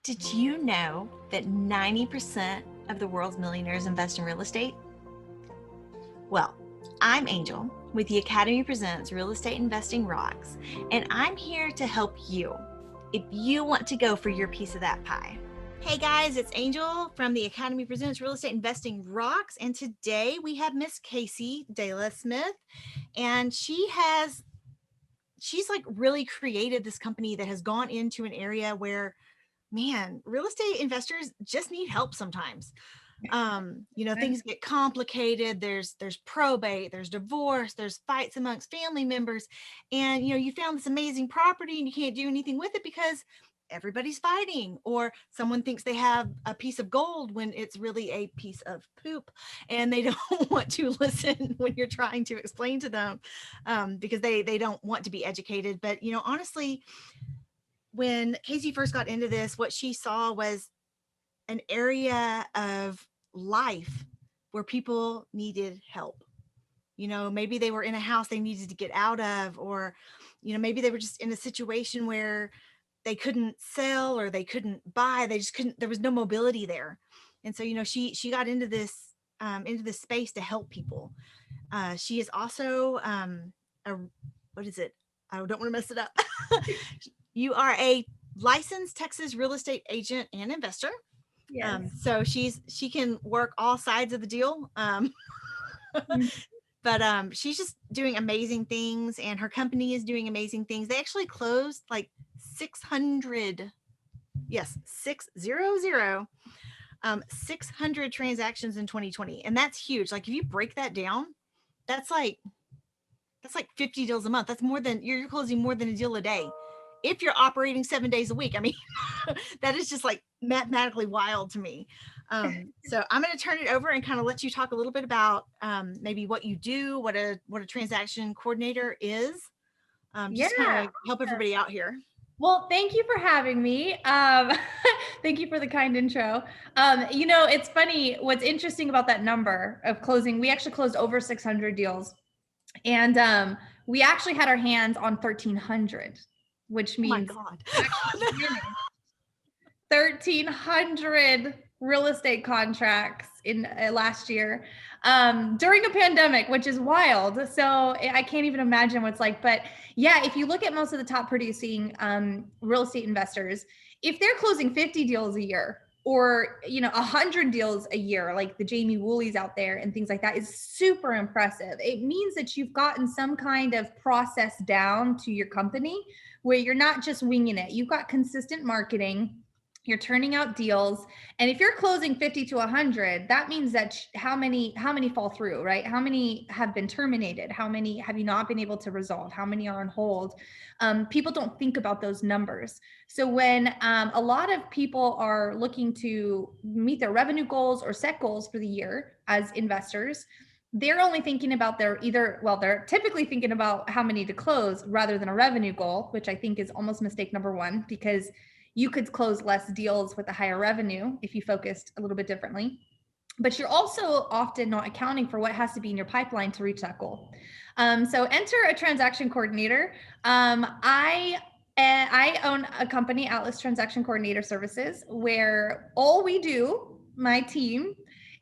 Did you know that 90% of the world's millionaires invest in real estate? Well, I'm Angel with the Academy Presents Real Estate Investing Rocks, and I'm here to help you if you want to go for your piece of that pie. Hey guys, it's Angel from the Academy Presents Real Estate Investing Rocks, and today we have Miss Casey Dehle Smith, and she's like really created this company that has gone into an area where, man, real estate investors just need help sometimes. Things get complicated. There's probate, there's divorce, there's fights amongst family members, and you found this amazing property and you can't do anything with it because everybody's fighting, or someone thinks they have a piece of gold when it's really a piece of poop, and they don't want to listen when you're trying to explain to them, because they don't want to be educated. But honestly, when Casey first got into this, what she saw was an area of life where people needed help. Maybe they were in a house they needed to get out of, or maybe they were just in a situation where they couldn't sell or they couldn't buy. They just couldn't, there was no mobility there. And so she got into this space to help people. She is also what is it, I don't want to mess it up. You are a licensed Texas real estate agent and investor. Yes. So she can work all sides of the deal. But she's just doing amazing things, and her company is doing amazing things. They actually closed like 600, yes, 600, 600 transactions in 2020. And that's huge. Like if you break that down, that's like 50 deals a month. That's more than, you're closing more than a deal a day if you're operating 7 days a week. I mean, that is just like mathematically wild to me. So I'm going to turn it over and kind of let you talk a little bit about maybe what you do, what a transaction coordinator is. Just kind of help everybody out here. Well, thank you for having me. Thank you for the kind intro. It's funny. What's interesting about that number of closing, we actually closed over 600 deals, and we actually had our hands on 1,300, which means 1,300 real estate contracts in last year during a pandemic, which is wild. So I can't even imagine what's like. But yeah, if you look at most of the top producing real estate investors, if they're closing 50 deals a year or 100 deals a year, like the Jamie Woolies out there and things like that, is super impressive. It means that you've gotten some kind of process down to your company where you're not just winging it. You've got consistent marketing. You're turning out deals. And if you're closing 50 to 100, that means that how many fall through, right? How many have been terminated? How many have you not been able to resolve? How many are on hold? People don't think about those numbers. So when a lot of people are looking to meet their revenue goals or set goals for the year as investors, they're only thinking about they're typically thinking about how many to close rather than a revenue goal, which I think is almost mistake number one, because you could close less deals with a higher revenue if you focused a little bit differently. But you're also often not accounting for what has to be in your pipeline to reach that goal. So enter a transaction coordinator. I own a company, Atlas Transaction Coordinator Services, where all we do, my team,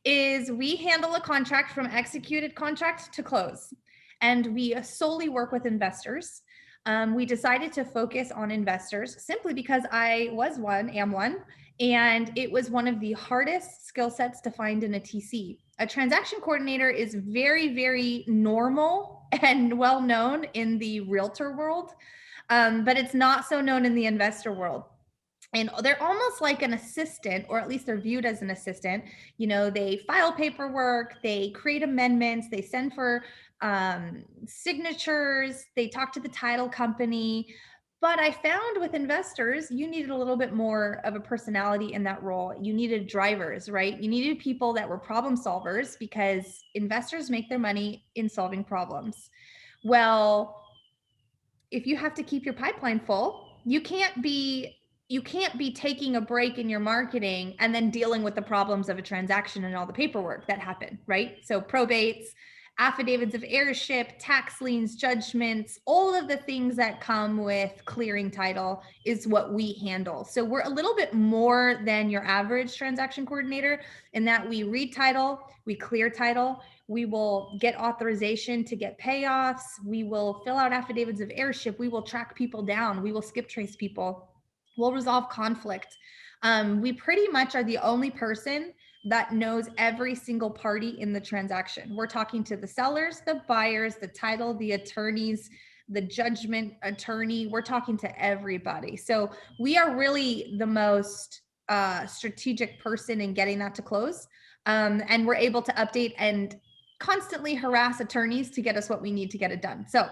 is we handle a contract from executed contract to close. And we solely work with investors. We decided to focus on investors simply because I am one, and it was one of the hardest skill sets to find in a TC. A transaction coordinator is very, very normal and well known in the realtor world, but it's not so known in the investor world. And they're almost like an assistant, or at least they're viewed as an assistant. They file paperwork, they create amendments, they send for signatures, they talk to the title company. But I found with investors, you needed a little bit more of a personality in that role. You needed drivers, right? You needed people that were problem solvers, because investors make their money in solving problems. Well, if you have to keep your pipeline full, you can't be taking a break in your marketing and then dealing with the problems of a transaction and all the paperwork that happen, right? So probates, affidavits of heirship, tax liens, judgments, all of the things that come with clearing title is what we handle. So we're a little bit more than your average transaction coordinator in that we read title, we clear title, we will get authorization to get payoffs, we will fill out affidavits of heirship, we will track people down, we will skip trace people, we'll resolve conflict. We pretty much are the only person that knows every single party in the transaction. We're talking to the sellers, the buyers, the title, the attorneys, the judgment attorney. We're talking to everybody. So we are really the most strategic person in getting that to close. And we're able to update and constantly harass attorneys to get us what we need to get it done. So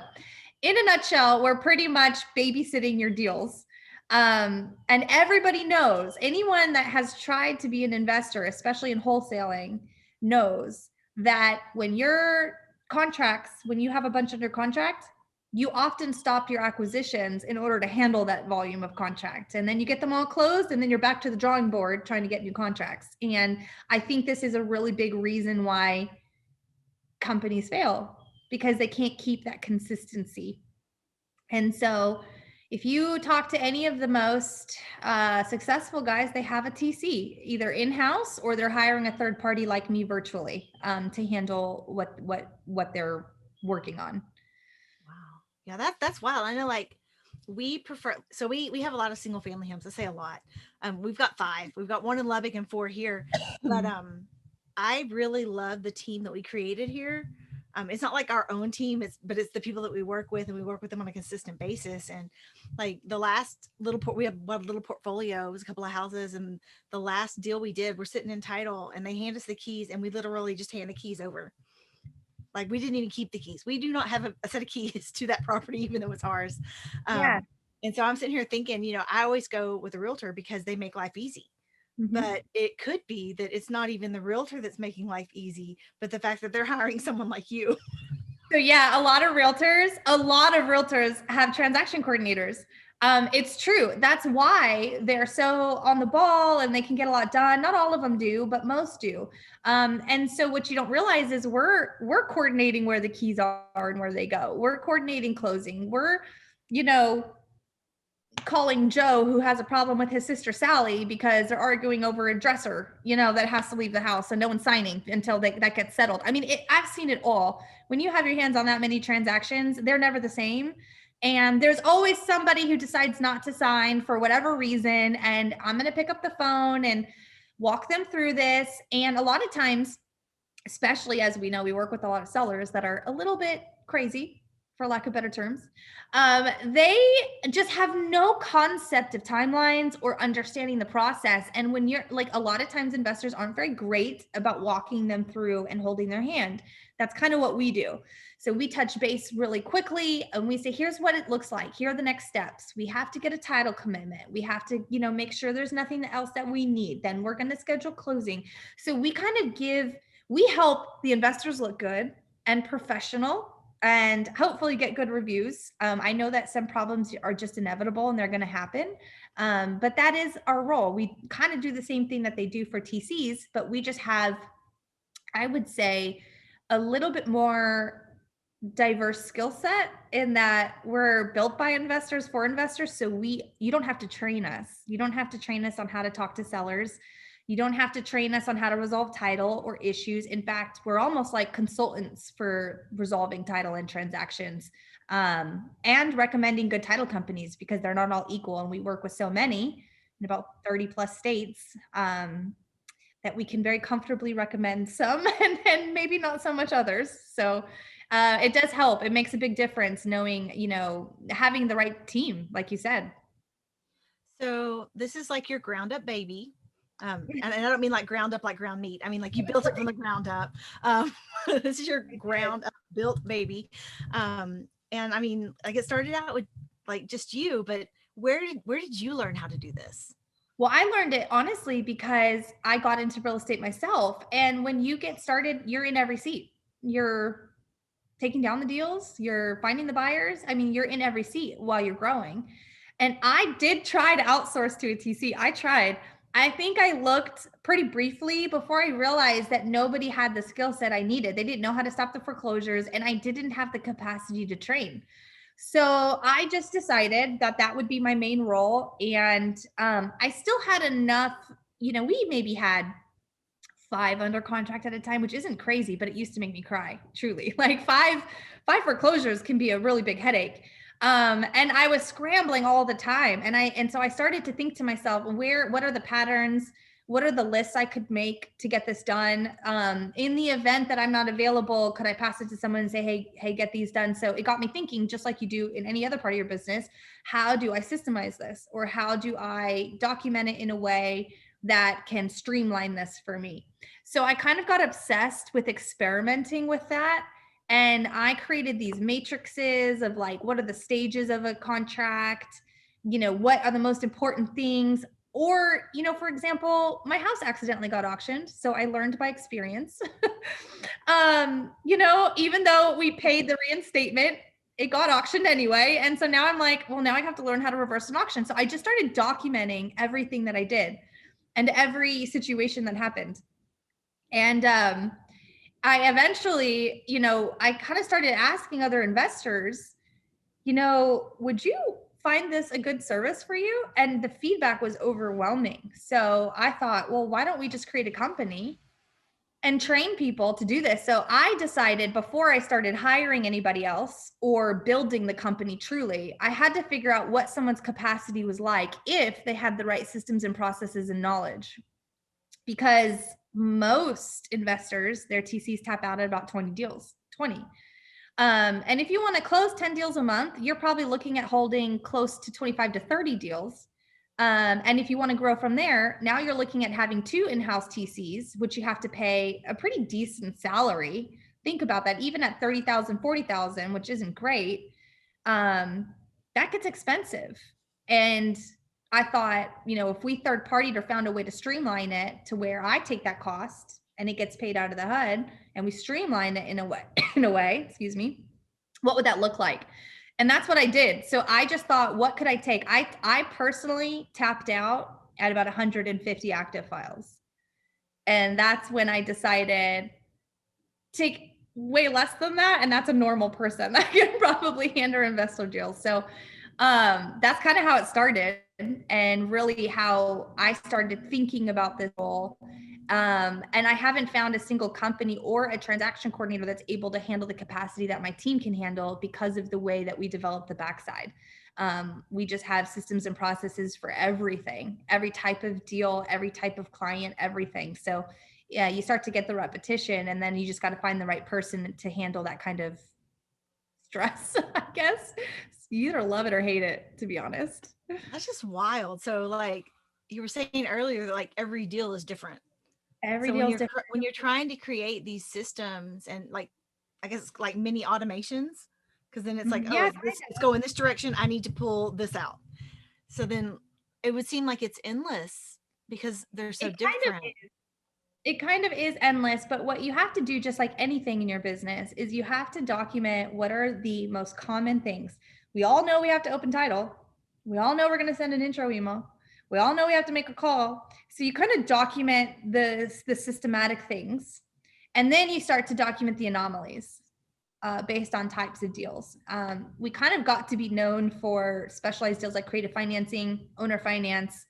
in a nutshell, we're pretty much babysitting your deals. And everybody knows, anyone that has tried to be an investor, especially in wholesaling, knows that when your contracts, when you have a bunch under contract, you often stop your acquisitions in order to handle that volume of contract. And then you get them all closed and then you're back to the drawing board trying to get new contracts. And I think this is a really big reason why companies fail, because they can't keep that consistency. And so if you talk to any of the most successful guys, they have a TC either in-house or they're hiring a third party like me virtually to handle what they're working on. Wow. Yeah, that's wild. I know, like, we prefer, so we have a lot of single family homes. I say a lot. We've got 5. We've got 1 in Lubbock and 4 here. But I really love the team that we created here. It's not like our own team, but it's the people that we work with, and we work with them on a consistent basis. And like the last we have one little portfolio, it was a couple of houses, and the last deal we did, we're sitting in title and they hand us the keys and we literally just hand the keys over. Like, we didn't even keep the keys. We do not have a set of keys to that property, even though it's ours. Yeah. And so I'm sitting here thinking, I always go with a realtor because they make life easy. Mm-hmm. But it could be that it's not even the realtor that's making life easy, but the fact that they're hiring someone like you. So yeah, a lot of realtors have transaction coordinators. It's true. That's why they're so on the ball and they can get a lot done. Not all of them do, but most do. And so what you don't realize is we're coordinating where the keys are and where they go. We're coordinating closing. We're, calling Joe, who has a problem with his sister Sally because they're arguing over a dresser, that has to leave the house and no one's signing until that gets settled. I mean, I've seen it all. When you have your hands on that many transactions, they're never the same. And there's always somebody who decides not to sign for whatever reason. And I'm going to pick up the phone and walk them through this. And a lot of times, especially as we know, we work with a lot of sellers that are a little bit crazy, for lack of better terms. They just have no concept of timelines or understanding the process. And when you're like, a lot of times investors aren't very great about walking them through and holding their hand. That's kind of what we do. So we touch base really quickly and we say, here's what it looks like. Here are the next steps. We have to get a title commitment. We have to, make sure there's nothing else that we need. Then we're going to schedule closing. So we kind of we help the investors look good and professional and hopefully get good reviews. I know that some problems are just inevitable and they're going to happen. But that is our role. We kind of do the same thing that they do for TCs, but we just have, I would say, a little bit more diverse skill set in that we're built by investors for investors. So you don't have to train us. You don't have to train us on how to talk to sellers. You don't have to train us on how to resolve title or issues. In fact, we're almost like consultants for resolving title and transactions, and recommending good title companies because they're not all equal. And we work with so many in about 30 plus states, that we can very comfortably recommend some and maybe not so much others. So it does help. It makes a big difference knowing, having the right team, like you said. So this is like your ground up baby. And I don't mean like ground up like ground meat. I mean like you built it from the ground up. This is your ground up built baby. And I mean, like, it started out with like just you, but where did you learn how to do this? Well, I learned it honestly because I got into real estate myself. And when you get started, you're in every seat. You're taking down the deals, you're finding the buyers. I mean, you're in every seat while you're growing. And I did try to outsource to a TC. I tried. I think I looked pretty briefly before I realized that nobody had the skill set I needed. They didn't know how to stop the foreclosures, and I didn't have the capacity to train. So I just decided that that would be my main role. And I still had enough, we maybe had 5 under contract at a time, which isn't crazy, but it used to make me cry, truly. Like five foreclosures can be a really big headache. And I was scrambling all the time. And so I started to think to myself, what are the patterns? What are the lists I could make to get this done? In the event that I'm not available, could I pass it to someone and say, hey, get these done? So it got me thinking, just like you do in any other part of your business, how do I systemize this? Or how do I document it in a way that can streamline this for me? So I kind of got obsessed with experimenting with that. And I created these matrices of like, what are the stages of a contract? What are the most important things? Or, for example, my house accidentally got auctioned. So I learned by experience. Even though we paid the reinstatement, it got auctioned anyway. And so now I'm like, well, now I have to learn how to reverse an auction. So I just started documenting everything that I did and every situation that happened. And I eventually, I kind of started asking other investors, would you find this a good service for you? And the feedback was overwhelming. So I thought, well, why don't we just create a company and train people to do this? So I decided before I started hiring anybody else or building the company truly, I had to figure out what someone's capacity was like if they had the right systems and processes and knowledge. Because most investors, their TCs tap out at about 20 deals, 20. And if you want to close 10 deals a month, you're probably looking at holding close to 25 to 30 deals. And if you want to grow from there, now you're looking at having 2 in-house TCs, which you have to pay a pretty decent salary. Think about that. Even at 30,000, 40,000, which isn't great, that gets expensive. And I thought, if we third partied or found a way to streamline it to where I take that cost and it gets paid out of the HUD and we streamline it in a way, excuse me, what would that look like? And that's what I did. So I just thought, what could I take? I personally tapped out at about 150 active files. And that's when I decided take way less than that. And that's a normal person that can probably handle investor deals. So that's kind of how it started, and really how I started thinking about this role. And I haven't found a single company or a transaction coordinator that's able to handle the capacity that my team can handle because of the way that we develop the backside. We just have systems and processes for everything, every type of deal, every type of client, everything. So yeah, you start to get the repetition, and then you just got to find the right person to handle that kind of stress, I guess. You either love it or hate it, to be honest. That's just wild. So like you were saying earlier, like every deal is different. Every So deal is different. when you're trying to create these systems and like, I guess it's like mini automations, because then it's like, Yeah, it's going this direction. I need to pull this out. So then it would seem like it's endless because they're so different. It kind of is endless, but what you have to do, just like anything in your business, is you have to document what are the most common things. We all know we have to open title. We all know we're going to send an intro email. We all know we have to make a call. So you kind of document the systematic things, and then you start to document the anomalies based on types of deals. We kind of got to be known for specialized deals like creative financing, owner finance,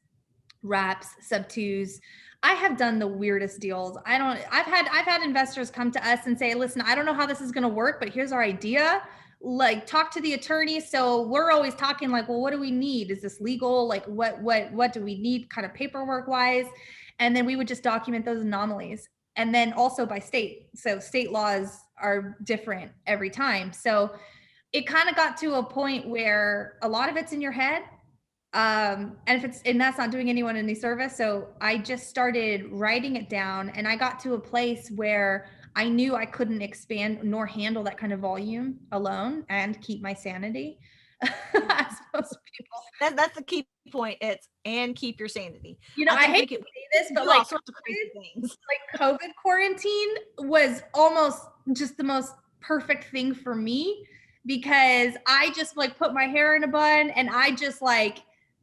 wraps, sub-twos. I have done the weirdest deals. I've had investors come to us and say, listen, I don't know how this is going to work, but here's our idea. Like, talk to the attorney. So we're always talking like, well, what do we need? Is this legal? Like what do we need kind of paperwork wise? And then we would just document those anomalies. And then also by state. So state laws are different every time. So it kind of got to a point where a lot of it's in your head. And that's not doing anyone any service. So I just started writing it down, and I got to a place where I knew I couldn't expand nor handle that kind of volume alone and keep my sanity. As most people. That's the key point. And keep your sanity. I hate to say this, but like all sorts of crazy things. Like COVID quarantine was almost just the most perfect thing for me, because I just like put my hair in a bun, and I just like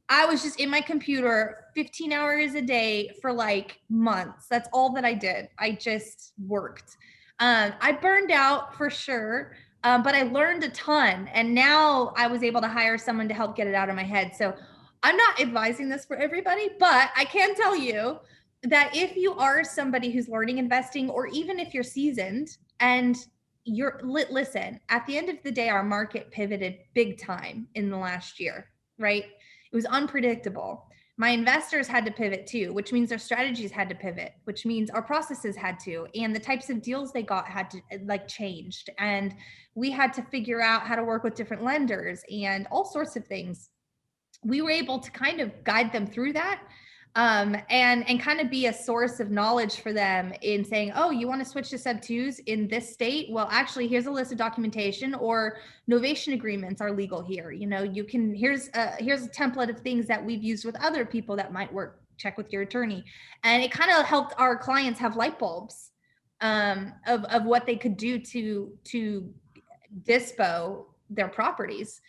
I was just in my computer 15 hours a day for like months. That's all that I did. I just worked. I burned out for sure, but I learned a ton. And now I was able to hire someone to help get it out of my head. So I'm not advising this for everybody, but I can tell you that if you are somebody who's learning investing, or even if you're seasoned and listen, at the end of the day, our market pivoted big time in the last year, right? It was unpredictable. My investors had to pivot too, which means their strategies had to pivot, which means our processes had to, and the types of deals they got had to like changed. And we had to figure out how to work with different lenders and all sorts of things. We were able to kind of guide them through that, and kind of be a source of knowledge for them in saying, oh, you want to switch to sub twos in this state? Well, actually, here's a list of documentation, or novation agreements are legal here. You know, you can, here's a template of things that we've used with other people that might work. Check with your attorney. And it kind of helped our clients have light bulbs of what they could do to dispo their properties.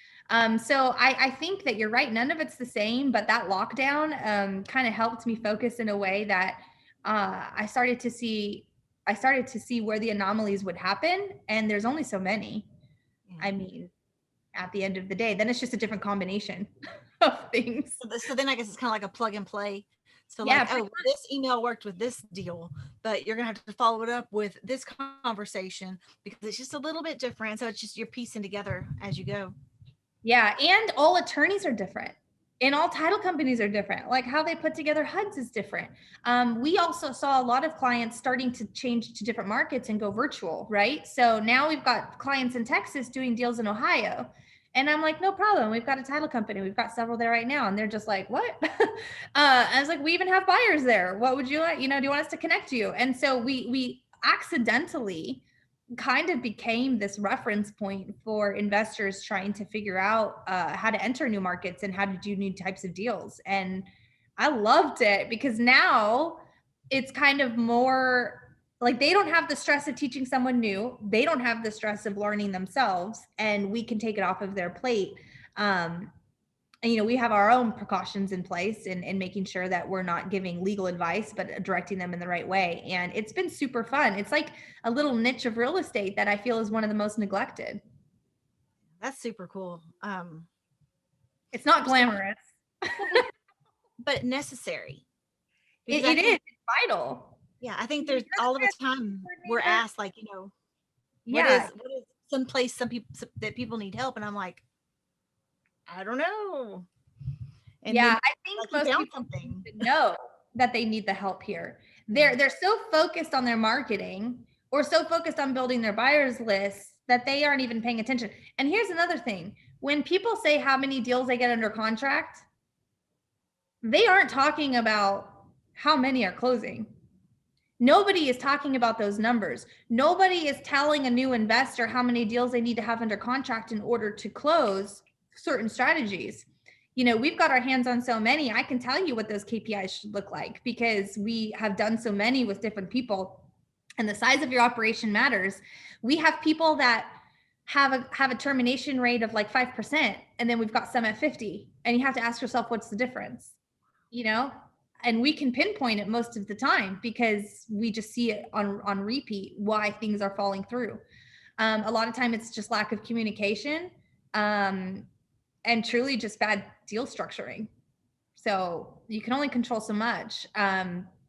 So I think that you're right. None of it's the same, but that lockdown kind of helped me focus in a way that I started to see where the anomalies would happen. And there's only so many. I mean, at the end of the day, then it's just a different combination of things. So then I guess it's kind of like a plug and play. So Yeah, like, oh, this email worked with this deal, but you're going to have to follow it up with this conversation because it's just a little bit different. So it's just you're piecing together as you go. Yeah. And all attorneys are different. And all title companies are different. Like how they put together HUDs is different. We also saw a lot of clients starting to change to different markets and go virtual, right? So now we've got clients in Texas doing deals in Ohio. And I'm like, no problem. We've got a title company. We've got several there right now. And they're just like, what? I was like, we even have buyers there. What would you like? You know, do you want us to connect you? And so we accidentally kind of became this reference point for investors trying to figure out how to enter new markets and how to do new types of deals. And I loved it because now it's kind of more like they don't have the stress of teaching someone new. They don't have the stress of learning themselves, and we can take it off of their plate. And, you know, we have our own precautions in place in making sure that we're not giving legal advice, but directing them in the right way. And it's been super fun. It's like a little niche of real estate that I feel is one of the most neglected. That's super cool. It's not glamorous, but necessary. it is. It's vital. Yeah, I think there's all of the time we're asked, like, you know, what is someplace that people need help, and I'm like, I don't know. And yeah, then, I think like, most people need to know that they need the help here. They're so focused on their marketing or so focused on building their buyers list that they aren't even paying attention. And here's another thing. When people say how many deals they get under contract, they aren't talking about how many are closing. Nobody is talking about those numbers. Nobody is telling a new investor how many deals they need to have under contract in order to close certain strategies. You know, we've got our hands on so many. I can tell you what those KPIs should look like because we have done so many with different people, and the size of your operation matters. We have people that have a termination rate of like 5%, and then we've got some at 50, and you have to ask yourself, what's the difference? You know, and we can pinpoint it most of the time because we just see it on repeat why things are falling through. A lot of time it's just lack of communication, and truly just bad deal structuring. So you can only control so much.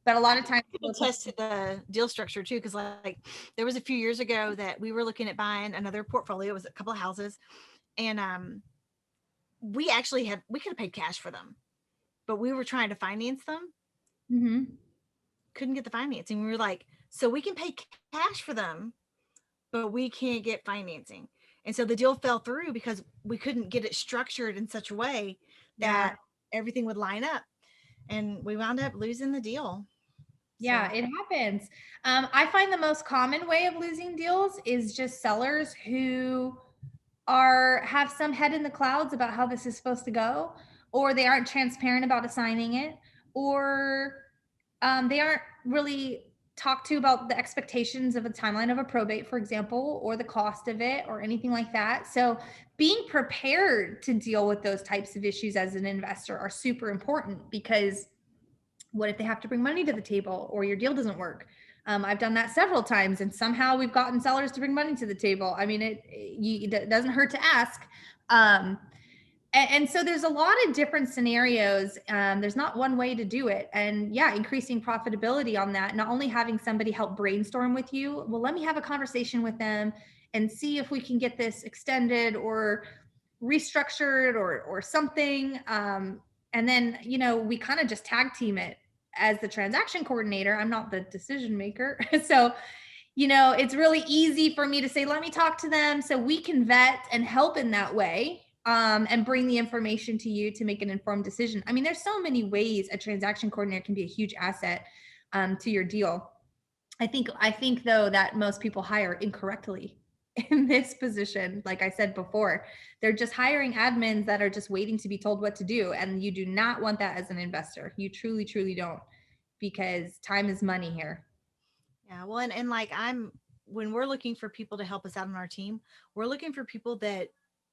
But a lot of times people test the deal structure too, because like there was a few years ago that we were looking at buying another portfolio. It was a couple of houses, and we could have paid cash for them, but we were trying to finance them. Mm-hmm. Couldn't get the financing. We were like, so we can pay cash for them, but we can't get financing. And so the deal fell through because we couldn't get it structured in such a way that everything would line up. And we wound up losing the deal. Yeah, so it happens. I find the most common way of losing deals is just sellers who have some head in the clouds about how this is supposed to go, or they aren't transparent about assigning it, or they aren't really talked to about the expectations of a timeline of a probate, for example, or the cost of it or anything like that. So being prepared to deal with those types of issues as an investor are super important, because what if they have to bring money to the table or your deal doesn't work? I've done that several times, and somehow we've gotten sellers to bring money to the table. I mean, it doesn't hurt to ask. And so there's a lot of different scenarios. There's not one way to do it. And yeah, increasing profitability on that, not only having somebody help brainstorm with you, well, let me have a conversation with them and see if we can get this extended or restructured or something. And then, we kind of just tag team it as the transaction coordinator. I'm not the decision maker. So, it's really easy for me to say, let me talk to them so we can vet and help in that way, and bring the information to you to make an informed decision. I mean, there's so many ways a transaction coordinator can be a huge asset to your deal. I think though that most people hire incorrectly in this position. Like I said before, they're just hiring admins that are just waiting to be told what to do. And you do not want that as an investor. You truly, truly don't, because time is money here. Yeah. Well, and like when we're looking for people to help us out on our team, we're looking for people that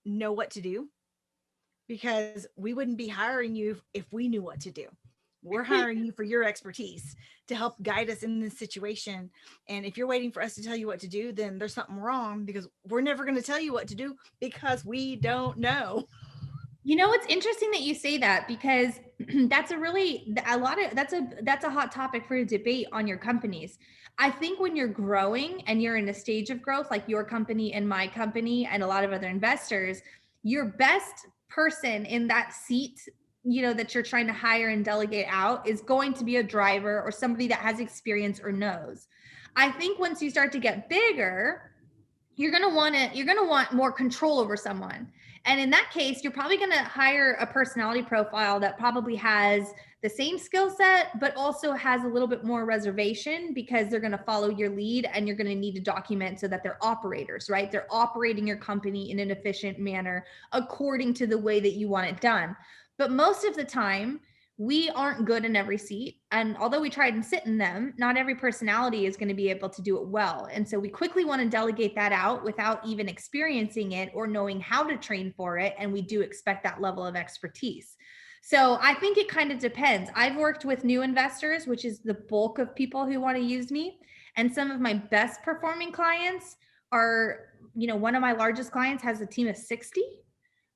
know what to do, because we wouldn't be hiring you if we knew what to do. We're hiring you for your expertise to help guide us in this situation. And if you're waiting for us to tell you what to do, then there's something wrong, because we're never going to tell you what to do because we don't know. It's interesting that you say that, because that's that's a hot topic for a debate on your companies. I think when you're growing and you're in a stage of growth, like your company and my company and a lot of other investors, your best person in that seat, that you're trying to hire and delegate out, is going to be a driver or somebody that has experience or knows. I think once you start to get bigger, you're going to want more control over someone. And in that case, you're probably going to hire a personality profile that probably has the same skill set, but also has a little bit more reservation, because they're going to follow your lead and you're going to need to document so that they're operators, right? They're operating your company in an efficient manner according to the way that you want it done. But most of the time, we aren't good in every seat. And although we try and sit in them, not every personality is going to be able to do it well. And so we quickly want to delegate that out without even experiencing it or knowing how to train for it. And we do expect that level of expertise. So I think it kind of depends. I've worked with new investors, which is the bulk of people who want to use me. And some of my best performing clients are, one of my largest clients has a team of 60.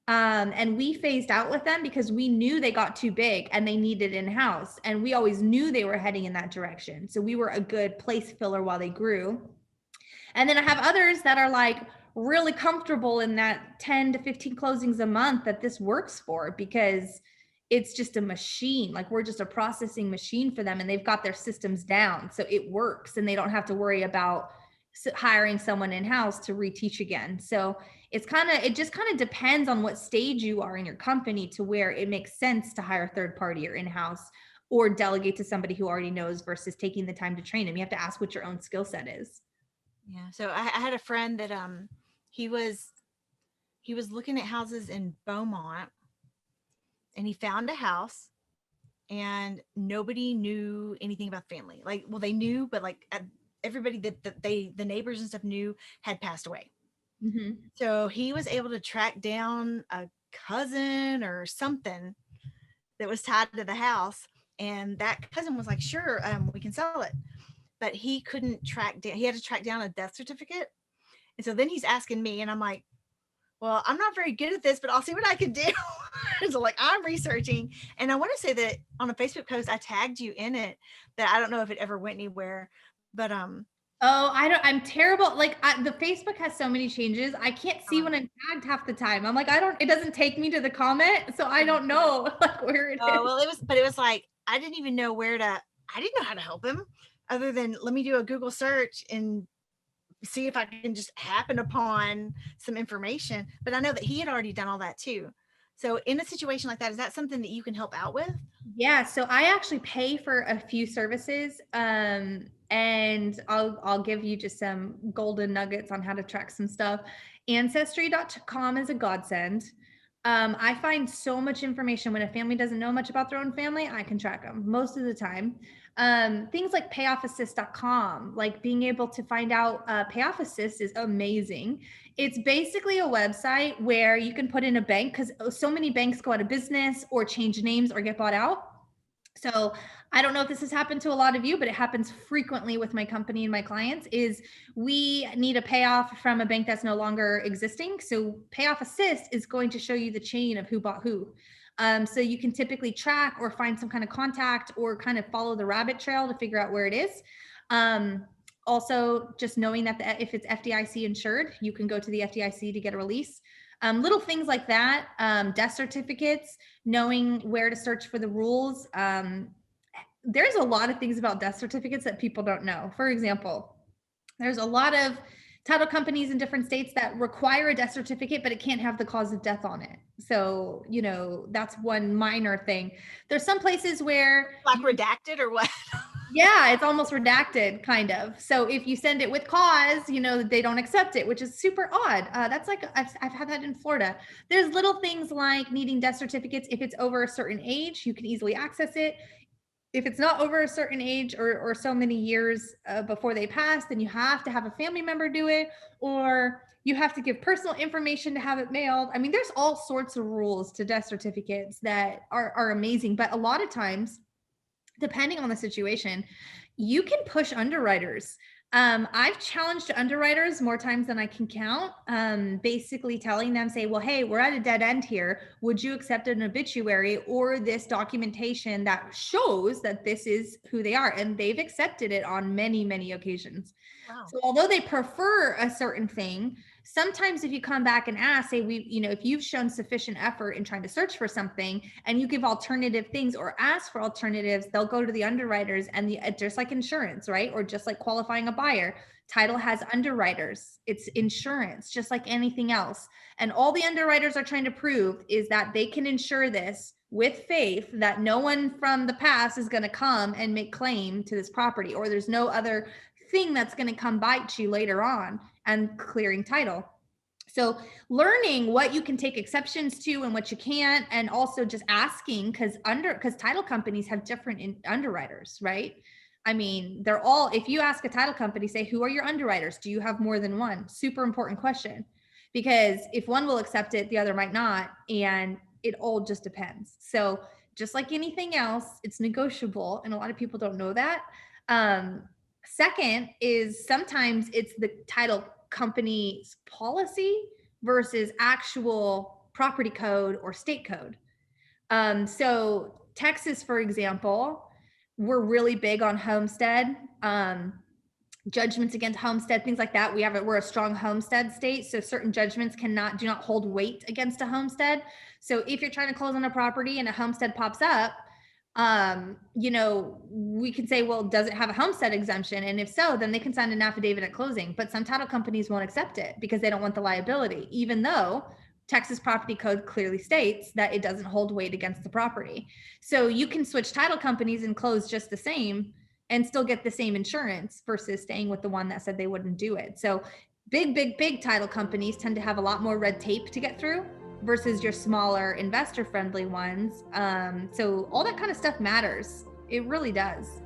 And we phased out with them because we knew they got too big and they needed in-house. And we always knew they were heading in that direction. So we were a good place filler while they grew. And then I have others that are like really comfortable in that 10 to 15 closings a month that this works for, because it's just a machine. Like, we're just a processing machine for them, and they've got their systems down. So it works, and they don't have to worry about hiring someone in-house to reteach again. So it just kind of depends on what stage you are in your company, to where it makes sense to hire third party or in-house, or delegate to somebody who already knows, versus taking the time to train them. You have to ask what your own skill set is. Yeah. So I had a friend that he was looking at houses in Beaumont, and he found a house, and nobody knew anything about the family. Like, well, they knew, but like everybody that the neighbors and stuff knew had passed away. Mm-hmm. So he was able to track down a cousin or something that was tied to the house, and that cousin was like, "Sure, we can sell it," but he couldn't track down. He had to track down a death certificate, and so then he's asking me, and I'm like, "Well, I'm not very good at this, but I'll see what I can do." So like, I'm researching, and I want to say that on a Facebook post I tagged you in it. That I don't know if it ever went anywhere, but Oh, I'm terrible. Like, the Facebook has so many changes. I can't see when I'm tagged half the time. I'm like, it doesn't take me to the comment. So I don't know like where it is. Oh, well, it was like, I didn't even know I didn't know how to help him, other than let me do a Google search and see if I can just happen upon some information. But I know that he had already done all that too. So in a situation like that, is that something that you can help out with? Yeah, so I actually pay for a few services, and I'll give you just some golden nuggets on how to track some stuff. Ancestry.com is a godsend. I find so much information when a family doesn't know much about their own family. I can track them most of the time. Things like payoffassist.com, like being able to find out payoff assist is amazing. It's basically a website where you can put in a bank, because so many banks go out of business or change names or get bought out. So I don't know if this has happened to a lot of you, but it happens frequently with my company and my clients. Is we need a payoff from a bank that's no longer existing. So Payoff Assist is going to show you the chain of who bought who. So you can typically track or find some kind of contact or kind of follow the rabbit trail to figure out where it is. Also, just knowing that if it's FDIC insured, you can go to the FDIC to get a release. Little things like that, death certificates, knowing where to search for the rules. There's a lot of things about death certificates that people don't know. For example, there's a lot of title companies in different states that require a death certificate, but it can't have the cause of death on it. So, that's one minor thing. There's some places where like redacted or what? Yeah, it's almost redacted, kind of. So if you send it with cause, they don't accept it, which is super odd. That's like, I've had that in Florida. There's little things like needing death certificates. If it's over a certain age, you can easily access it. If it's not over a certain age or so many years before they pass, then you have to have a family member do it, or you have to give personal information to have it mailed. I mean, there's all sorts of rules to death certificates that are amazing. But a lot of times, depending on the situation, you can push underwriters. I've challenged underwriters more times than I can count, basically telling them, say, well, hey, we're at a dead end here. Would you accept an obituary or this documentation that shows that this is who they are? And they've accepted it on many, many occasions. Wow. So although they prefer a certain thing, sometimes if you come back and ask, say, if you've shown sufficient effort in trying to search for something and you give alternative things or ask for alternatives, they'll go to the underwriters, and just like insurance, right? Or just like qualifying a buyer, title has underwriters. It's insurance, just like anything else. And all the underwriters are trying to prove is that they can insure this with faith that no one from the past is going to come and make claim to this property, or there's no other thing that's going to come bite you later on, and clearing title. So learning what you can take exceptions to and what you can't, and also just asking, because title companies have different underwriters, right? I mean, they're all, if you ask a title company, say, who are your underwriters? Do you have more than one? Super important question, because if one will accept it, the other might not. And it all just depends. So just like anything else, it's negotiable. And a lot of people don't know that. Second is sometimes it's the title company's policy versus actual property code or state code. So Texas, for example, we're really big on homestead, judgments against homestead, things like that. We're a strong homestead state. So certain judgments do not hold weight against a homestead. So if you're trying to close on a property and a homestead pops up, we can say, well, does it have a homestead exemption? And if so, then they can sign an affidavit at closing. But some title companies won't accept it because they don't want the liability, even though Texas property code clearly states that it doesn't hold weight against the property. So you can switch title companies and close just the same and still get the same insurance versus staying with the one that said they wouldn't do it. So big title companies tend to have a lot more red tape to get through versus your smaller investor friendly ones. So all that kind of stuff matters. It really does.